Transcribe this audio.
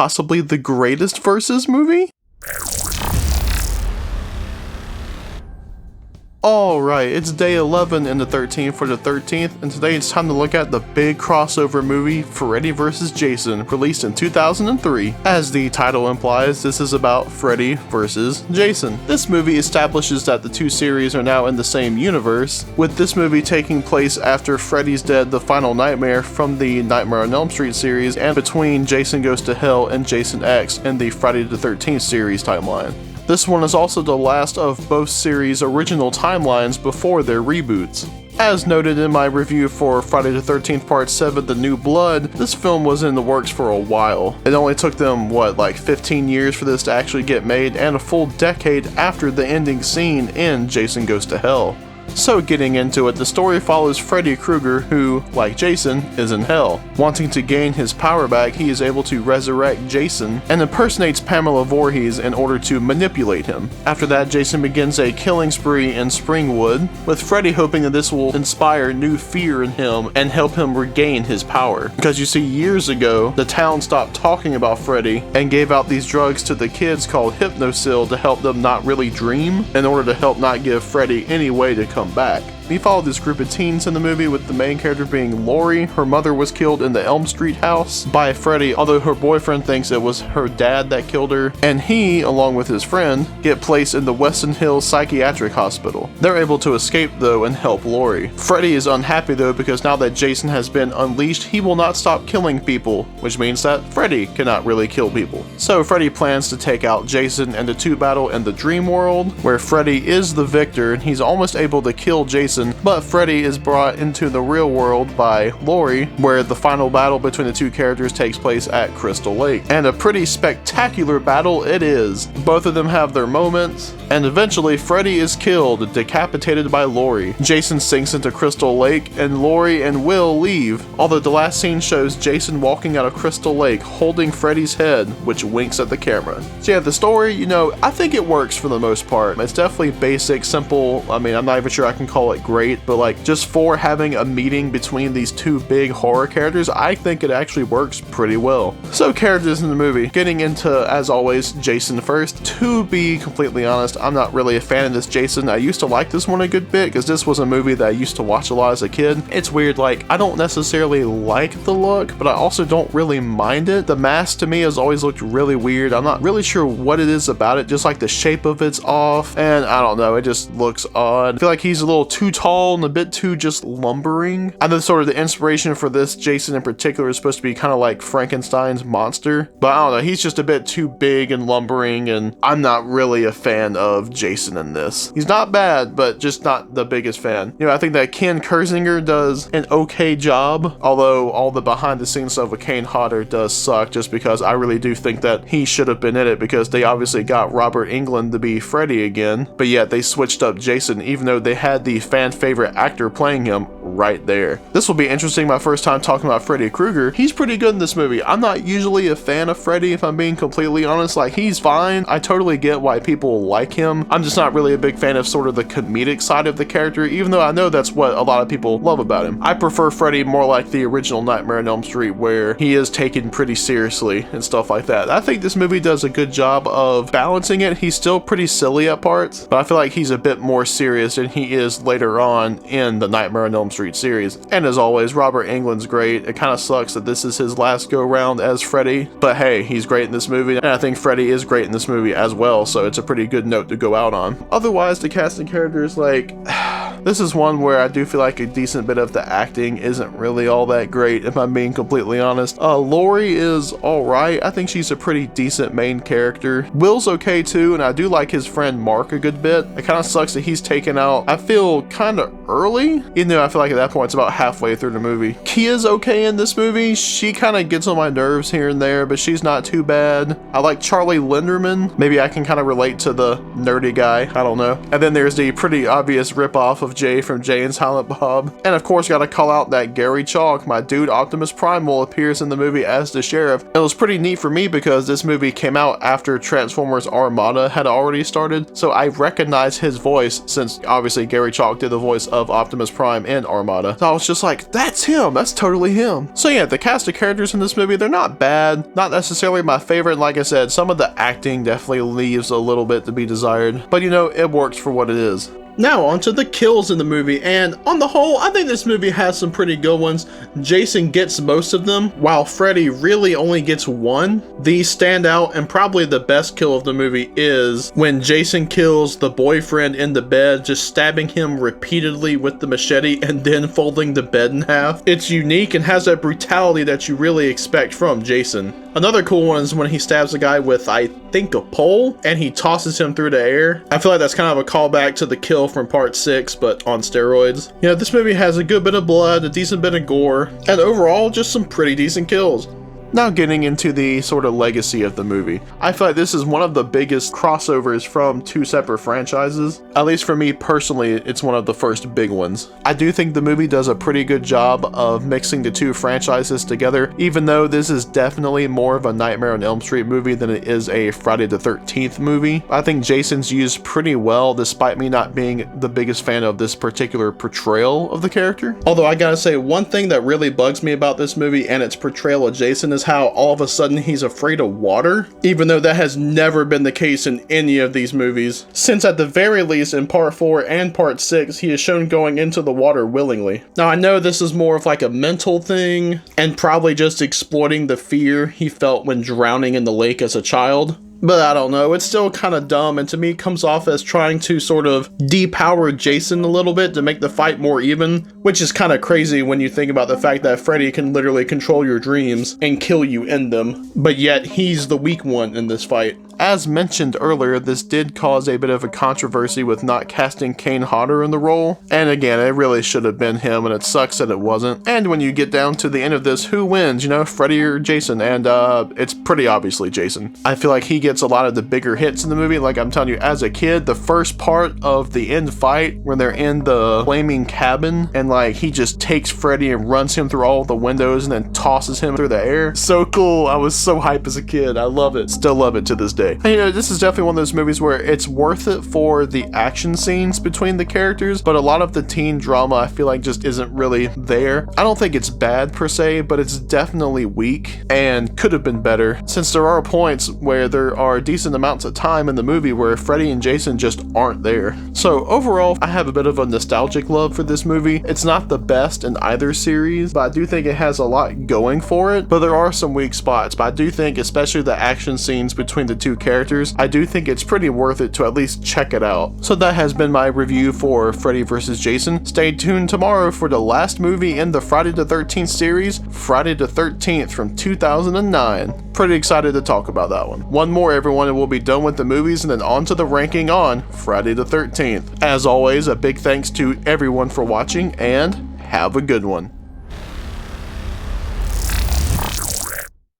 possibly the greatest versus movie? Alright, it's day 11 in the 13th for the 13th, and today it's time to look at the big crossover movie, Freddy vs. Jason, released in 2003. As the title implies, this is about Freddy vs. Jason. This movie establishes that the two series are now in the same universe, with this movie taking place after Freddy's Dead: The Final Nightmare from the Nightmare on Elm Street series, and between Jason Goes to Hell and Jason X in the Friday the 13th series timeline. This one is also the last of both series' original timelines before their reboots. As noted in my review for Friday the 13th Part 7 The New Blood, this film was in the works for a while. It only took them, like 15 years for this to actually get made, and a full decade after the ending scene in Jason Goes to Hell. So getting into it, the story follows Freddy Krueger, who, like Jason, is in hell. Wanting to gain his power back, he is able to resurrect Jason and impersonates Pamela Voorhees in order to manipulate him. After that, Jason begins a killing spree in Springwood, with Freddy hoping that this will inspire new fear in him and help him regain his power. Because you see, years ago, the town stopped talking about Freddy and gave out these drugs to the kids called Hypnosil to help them not really dream, in order to help not give Freddy any way to come back. We followed this group of teens in the movie, with the main character being Lori. Her mother was killed in the Elm Street house by Freddy, although her boyfriend thinks it was her dad that killed her, and he, along with his friend, get placed in the Weston Hills Psychiatric Hospital. They're able to escape though and help Lori. Freddy is unhappy though, because now that Jason has been unleashed, he will not stop killing people, which means that Freddy cannot really kill people. So Freddy plans to take out Jason, and the two battle in the dream world, where Freddy is the victor and he's almost able to kill Jason, but Freddy is brought into the real world by Lori, where the final battle between the two characters takes place at Crystal Lake. And a pretty spectacular battle it is. Both of them have their moments, and eventually Freddy is killed, decapitated by Lori. Jason sinks into Crystal Lake, and Lori and Will leave, although the last scene shows Jason walking out of Crystal Lake holding Freddy's head, which winks at the camera. So yeah, the story, I think it works for the most part. It's definitely basic, simple. I mean, I'm not even sure I can call it great, but like, just for having a meeting between these two big horror characters, I think it actually works pretty well. So characters in the movie, getting into, as always, Jason first. To be completely honest, I'm not really a fan of this Jason. I used to like this one a good bit, because this was a movie that I used to watch a lot as a kid. It's weird, like, I don't necessarily like the look, but I also don't really mind it. The mask to me has always looked really weird. I'm not really sure what it is about it, just like the shape of it's off, and I don't know, it just looks odd. I feel like he's a little too tall and a bit too just lumbering. I know sort of the inspiration for this Jason in particular is supposed to be kind of like Frankenstein's monster, but I don't know, he's just a bit too big and lumbering, and I'm not really a fan of Jason in this. He's not bad, but just not the biggest fan. I think that Ken Kersinger does an okay job, although all the behind the scenes stuff with Kane Hodder does suck, just because I really do think that he should have been in it, because they obviously got Robert Englund to be Freddy again, but yet they switched up Jason even though they had the fan favorite actor playing him right there. This will be interesting, my first time talking about Freddy Krueger. He's pretty good in this movie. I'm not usually a fan of Freddy, if I'm being completely honest. Like, he's fine. I totally get why people like him. I'm just not really a big fan of sort of the comedic side of the character, even though I know that's what a lot of people love about him. I prefer Freddy more like the original Nightmare on Elm Street, where he is taken pretty seriously and stuff like that. I think this movie does a good job of balancing it. He's still pretty silly at parts, but I feel like he's a bit more serious than he is later on in the Nightmare on Elm Street series. And as always, Robert Englund's great. It kind of sucks that this is his last go round as Freddy, but hey, he's great in this movie, and I think Freddy is great in this movie as well, so it's a pretty good note to go out on. Otherwise, the casting characters, like, this is one where I do feel like a decent bit of the acting isn't really all that great, if I'm being completely honest. Lori is alright. I think she's a pretty decent main character. Will's okay too, and I do like his friend Mark a good bit. It kind of sucks that he's taken out, I feel, kind of early, even though I feel like at that point it's about halfway through the movie. Kia's okay in this movie. She kind of gets on my nerves here and there, but she's not too bad. I like Charlie Linderman. Maybe I can kind of relate to the nerdy guy, I don't know. And then there's the pretty obvious ripoff of love Jay from Jay and Silent Bob. And of course, gotta call out that Gary Chalk, my dude Optimus Primal, appears in the movie as the sheriff. It was pretty neat for me because this movie came out after Transformers Armada had already started, so I recognize his voice since obviously Gary Chalk did the voice of Optimus Prime in Armada. So I was just like, that's him, that's totally him. So yeah, the cast of characters in this movie, they're not bad, not necessarily my favorite. Like I said, some of the acting definitely leaves a little bit to be desired, but you know, it works for what it is. Now onto the kills in the movie, and on the whole, I think this movie has some pretty good ones. Jason gets most of them, while Freddy really only gets one. These stand out, and probably the best kill of the movie is when Jason kills the boyfriend in the bed, just stabbing him repeatedly with the machete and then folding the bed in half. It's unique and has that brutality that you really expect from Jason. Another cool one is when he stabs a guy with, I think, a pole, and he tosses him through the air. I feel like that's kind of a callback to the kill from part 6, but on steroids. You know, this movie has a good bit of blood, a decent bit of gore, and overall, just some pretty decent kills. Now getting into the sort of legacy of the movie. I feel like this is one of the biggest crossovers from two separate franchises. At least for me personally, it's one of the first big ones. I do think the movie does a pretty good job of mixing the two franchises together, even though this is definitely more of a Nightmare on Elm Street movie than it is a Friday the 13th movie. I think Jason's used pretty well, despite me not being the biggest fan of this particular portrayal of the character. Although I gotta say, one thing that really bugs me about this movie and its portrayal of Jason is how all of a sudden he's afraid of water, even though that has never been the case in any of these movies, since at the very least in part 4 and part 6 he is shown going into the water willingly. Now I know this is more of like a mental thing and probably just exploiting the fear he felt when drowning in the lake as a child. But I don't know, it's still kind of dumb, and to me comes off as trying to sort of depower Jason a little bit to make the fight more even, which is kind of crazy when you think about the fact that Freddy can literally control your dreams and kill you in them, but yet he's the weak one in this fight. As mentioned earlier, this did cause a bit of a controversy with not casting Kane Hodder in the role, and again, it really should have been him, and it sucks that it wasn't. And when you get down to the end of this, who wins, you know, Freddy or Jason? And it's pretty obviously Jason. I feel like he gets a lot of the bigger hits in the movie. Like I'm telling you, as a kid, the first part of the end fight when they're in the flaming cabin and like he just takes Freddy and runs him through all the windows and then tosses him through the air. So cool. I was so hype as a kid. I love it. Still love it to this day. And, you know, this is definitely one of those movies where it's worth it for the action scenes between the characters, but a lot of the teen drama I feel like just isn't really there. I don't think it's bad per se, but it's definitely weak and could have been better, since there are points where there are decent amounts of time in the movie where Freddy and Jason just aren't there. So overall, I have a bit of a nostalgic love for this movie. It's not the best in either series, but I do think it has a lot going for it, but there are some weak spots. But I do think, especially the action scenes between the two characters, I do think it's pretty worth it to at least check it out. So that has been my review for Freddy vs. Jason. Stay tuned tomorrow for the last movie in the Friday the 13th series, Friday the 13th from 2009. Pretty excited to talk about that one. One more, everyone, and we'll be done with the movies and then on to the ranking on Friday the 13th. As always, a big thanks to everyone for watching, and have a good one.